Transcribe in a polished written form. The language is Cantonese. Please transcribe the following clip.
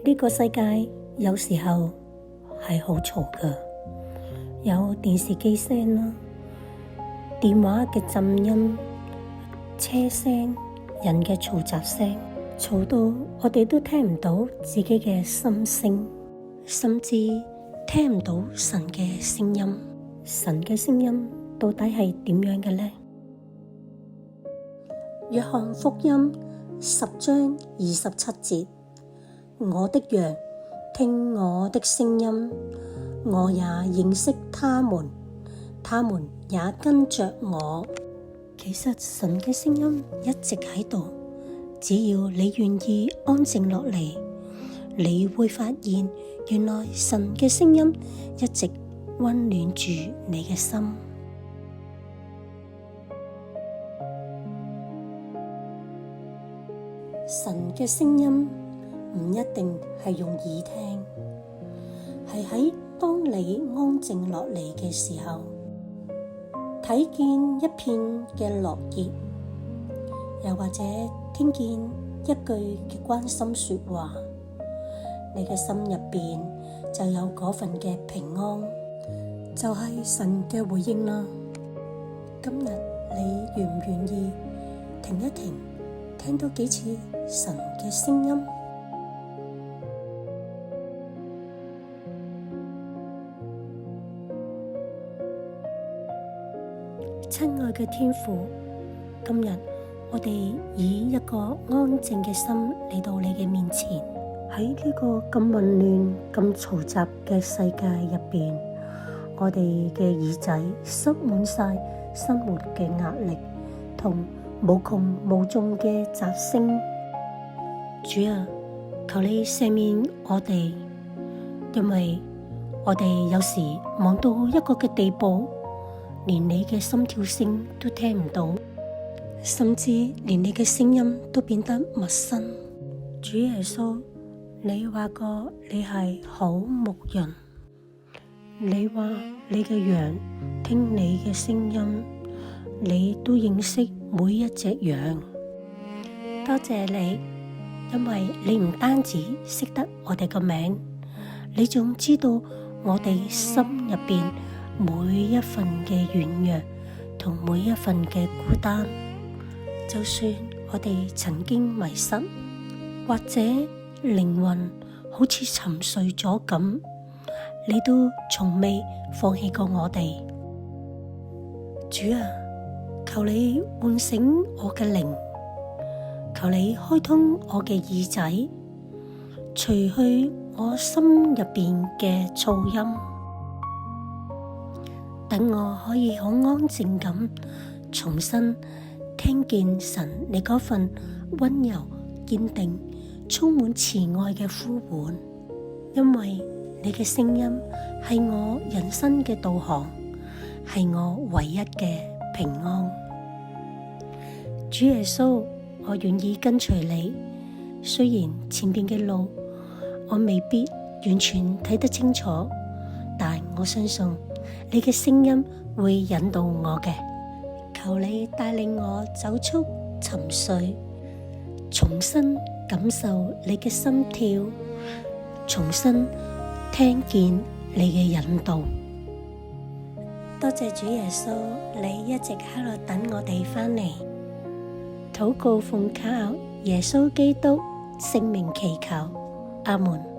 呢個世界有時候係好嘈㗎，有電視機聲啦，電話嘅震音、車聲、人嘅嘈雜聲，嘈到我哋都聽唔到自己嘅心聲，甚至聽唔到神嘅聲音。神嘅聲音到底係點樣嘅呢？約翰福音10章27節，我的羊聽我的聲音，我也認識他們，他們也跟着我。其實神嘅聲音一直喺度，只要你願意安靜落嚟，你會發現原來神嘅聲音一直溫暖住你嘅心。神嘅聲音唔一定係用耳聽，係喺當你安靜落嚟嘅時候，睇見一片嘅落葉，又或者聽見一句嘅關心說話，你嘅心入邊就有嗰份嘅平安，就係神嘅回應啦。今日你願唔願意停一停，聽多幾次神嘅聲音？親愛嘅天父，今日我哋以一個安靜嘅心嚟到你嘅面前，喺呢個咁混亂、咁嘈雜嘅世界入邊，我哋嘅耳仔塞滿晒生活嘅壓力同無窮無盡嘅雜聲。主啊，求你赦免我哋，因為我哋有時忙到一個嘅地步，連你嘅心跳聲都聽唔到，甚至連你嘅聲音都變得陌生。主耶穌，你話過你係好牧人，你話你嘅羊聽你嘅聲音，你都認識每一隻羊。多謝你，因為你唔單止識得我哋個名，你仲知道我哋心入邊每一份嘅軟弱同每一份嘅孤單。就算我哋曾經迷失，或者靈魂好似沉睡咗咁，你都從未放棄過我哋。主啊，求你喚醒我嘅靈，求你開通我嘅耳仔，除去我心入邊嘅噪音，等我可以好安靜咁重新聽見神你嗰份溫柔堅定充滿慈愛嘅呼喚。因為你嘅聲音係我人生嘅導航，係我唯一嘅平安。主耶穌，我願意跟隨你，雖然前邊嘅路我未必完全睇得清楚，但我相信你嘅聲音會引導我嘅。求你帶領我走出沉睡，重新感受你嘅心跳，重新聽見你嘅引導。多謝主耶穌，你一直喺度等我哋返嚟。禱告奉靠耶穌基督聖名祈求，阿門。